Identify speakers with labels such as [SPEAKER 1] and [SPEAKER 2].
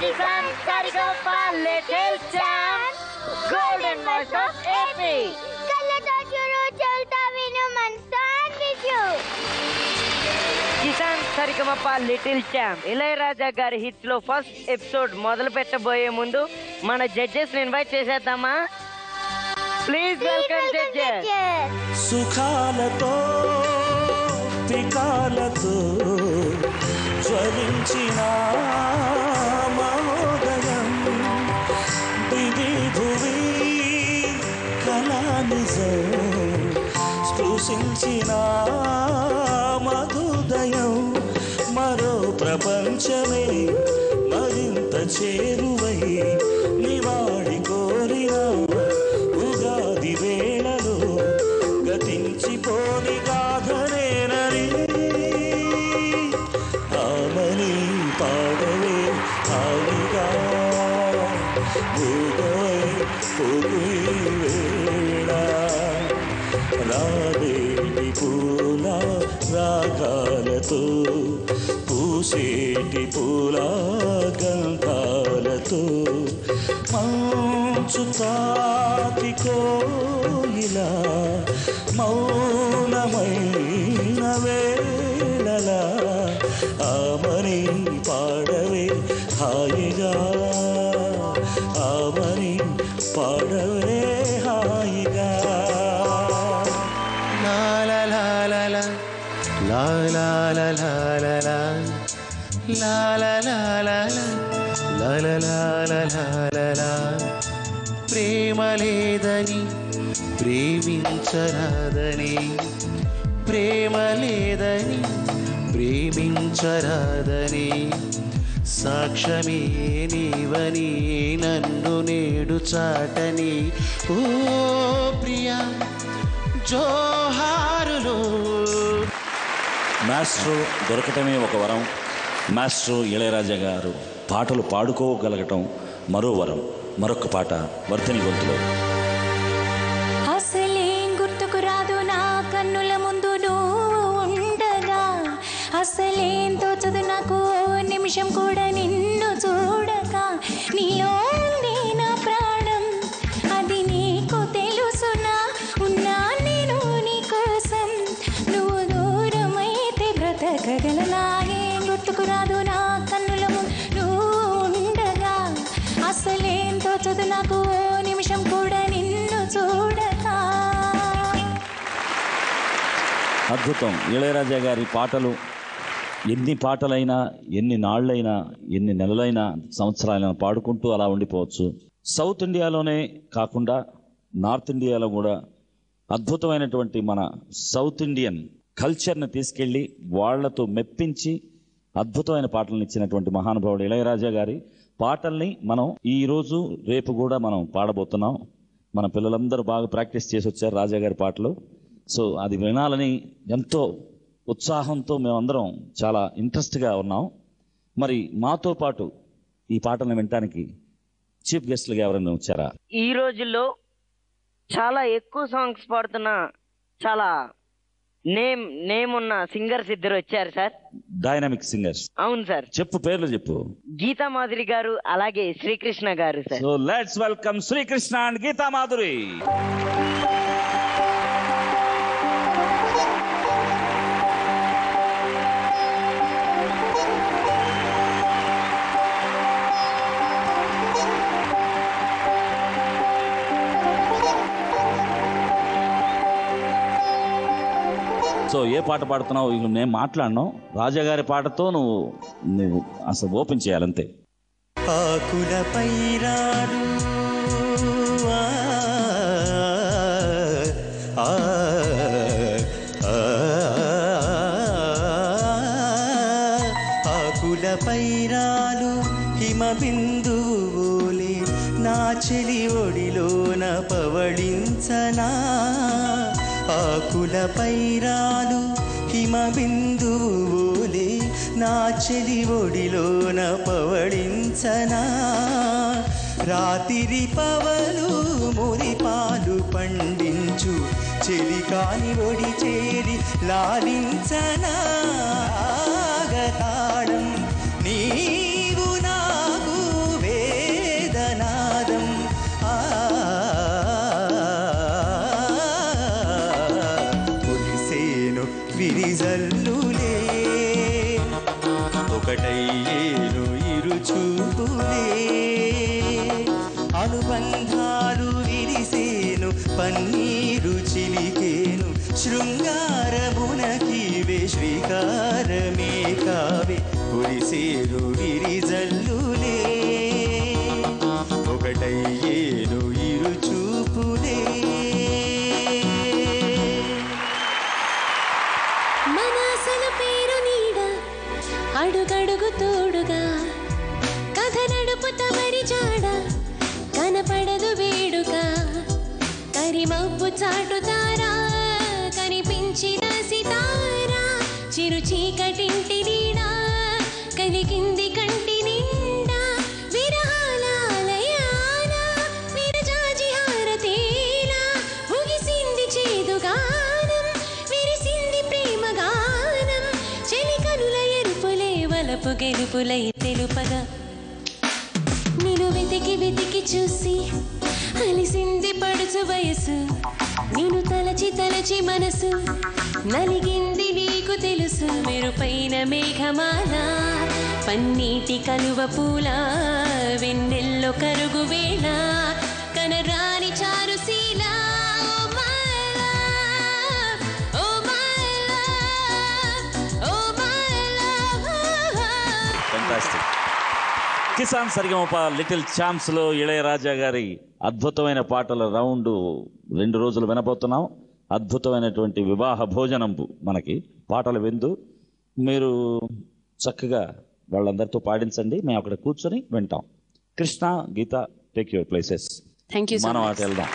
[SPEAKER 1] Kisan Sarigama Little Champ, Golden Voice of AP.
[SPEAKER 2] Kalata churu chalta vinu mansan viju.
[SPEAKER 1] కిసాన్ SaReGaMaPa little champ Ilaiyaraaja గారి hits లో first episode మొదలు పెట్టబోయే ముందు మన జడ్జెస్ ఇన్వైట్ చేసేద్దామా? Please welcome judges.
[SPEAKER 3] సుఖాలతో పికాలతో జ్వలించిన మహోదయం దివి భువి కళానిజం స్పృశించిన మధుదయం మరో ప్రపంచమే మరింత చేరువై నివాడి కోరిన ఉగాది వేళలో గతించిపోని గాథనేనని ఆమని పాడవే హాయిగా భూగోయ్ పొగుయి వేళ రావేటి పూల రాగాలతో పూసేటి పూల గంధాలతో మంచు తాకి కోయిలా మౌనమైన వేళలా ఆమని పాడవే హాయిగా ఆమని పాడవే హాయిగా La la la la la la la la la la la la la la la la la ప్రేమ లేదని ప్రేమించరాదని ప్రేమ లేదని ప్రేమించరాదని సాక్ష్యమే నీవని నన్ను నేడు చాటని ఓ ప్రియా జోహారులు. మాస్ట్రో దొరకటమే ఒక వరం. మాస్ట్రో ఇళయరాజా గారు పాటలు పాడుకోగలగటం మరో వరం. మరొక పాట వర్ధని గొంతులో.
[SPEAKER 4] అసలేం గుర్తుకు రాదు నా కన్నుల ముందు నువ్వు ఉండగా, అసలేం తోచదు నాకు నిమిషం కూడా నిన్ను చూడగా. నీలో ఉంది నా ప్రాణం అది నీకు తెలుసునా, ఉన్నా నేను నీ కోసం నువ్వు దూరమైతే బ్రతకగలనా. ఏం గుర్తుకు రాదు నా కన్నుల ముందు నువ్వు ఉండగా, అసలేం తోచదు నాకు నిమిషం కూడా నిన్ను చూడగా.
[SPEAKER 3] అద్భుతం. ఇళయరాజా గారి పాటలు ఎన్ని పాటలైనా ఎన్ని నాళ్ళైనా ఎన్ని నెలలైనా సంవత్సరాలైనా పాడుకుంటూ అలా ఉండిపోవచ్చు. సౌత్ ఇండియాలోనే కాకుండా నార్త్ ఇండియాలో కూడా అద్భుతమైనటువంటి మన సౌత్ ఇండియన్ కల్చర్ని తీసుకెళ్ళి వాళ్లతో మెప్పించి అద్భుతమైన పాటలను ఇచ్చినటువంటి మహానుభావుడు ఇళయరాజా గారి పాటల్ని మనం ఈరోజు రేపు కూడా మనం పాడబోతున్నాం. మన పిల్లలందరూ బాగా ప్రాక్టీస్ చేసి వచ్చారు రాజా గారి పాటలు. సో అది వినాలని ఎంతో ఉత్సాహంతో మేమందరం చాలా ఇంట్రెస్ట్గా ఉన్నాం. మరి మాతో పాటు ఈ పాటలను వినటానికి చీఫ్ గెస్ట్లుగా ఎవరైనా వచ్చారా?
[SPEAKER 1] ఈ రోజుల్లో చాలా ఎక్కువ సాంగ్స్ పాడుతున్న చాలా నేమ్ ఉన్న సింగర్స్ ఇద్దరు వచ్చారు సార్.
[SPEAKER 3] Dynamic singers.
[SPEAKER 1] అవును సార్.
[SPEAKER 3] చెప్పు, పేర్లు చెప్పు.
[SPEAKER 1] గీతా మాధురి గారు అలాగే శ్రీకృష్ణ గారు sir.
[SPEAKER 3] So let's welcome Srikrishna and Geetha Madhuri. So ఏ పాట పాడుతున్నావు? నేను మాట్లాడను. రాజాగారి పాటతో నువ్వు అసలు ఓపెన్ చేయాలంతే.
[SPEAKER 5] ఆకులపై రాడు ఆకులపై రాలు హిమ బిందువులే నా చెలి ఒడిలోన పవళించనా. ఆకులపై రాలు హిమ బిందువులే నా చెలి ఒడిలోన పవళించనా. రాతిరి పవలు మురిపాలు పండించు చెలికాని ఒడి చేరి లాలించనా. తాళం నీవు నాకు చూపులే అనుబంధాలు విరిసేను పన్నీరు చిలికేను శృంగారమునకివే శ్రీకారమే కావే కురిసేను విరిజల్లులే ఒకటయ్యేను ఇరు చూపులే.
[SPEAKER 4] మన అసలు పేరు నీడ అడుగడుగు తోడుగా కథ నడుపు తమరి జాడ కనపడదు వేడుక కరిమబ్బు చాటుతారా కనిపించిన సితారా చిరు చీకటింటి నీడా కలిగింది కంటి నిండా విరహాలయాన విరజాజి హారతేలా ముగిసింది చేదుగానం విరిసింది ప్రేమ గానం చెలి కనుల ఎరుపులే వలపు గెలుపులై తెలుపగా నిన్ను వెతికి వెతికి చూసి అలిసింది పడుచు వయసు నేను తలచి తలచి మనసు నలిగింది నీకు తెలుసు మెరుపైన మేఘమాల పన్నీటి కలువ పూల వెన్నెల్లో కరుగు వేళ కనరాని చారుశీల
[SPEAKER 3] కిసాన్ సరిగమప లిటిల్ ఛాంప్స్లో ఇళయరాజా గారి అద్భుతమైన పాటల రౌండ్ 2 రోజులు వినబోతున్నాం. అద్భుతమైనటువంటి వివాహ భోజనంపు మనకి పాటల విందు. మీరు చక్కగా వాళ్ళందరితో పాడించండి, మేము అక్కడ కూర్చొని వింటాం. Krishna, Geetha, take your places.
[SPEAKER 6] Thank you.
[SPEAKER 3] మనం అటు వెళ్దాం.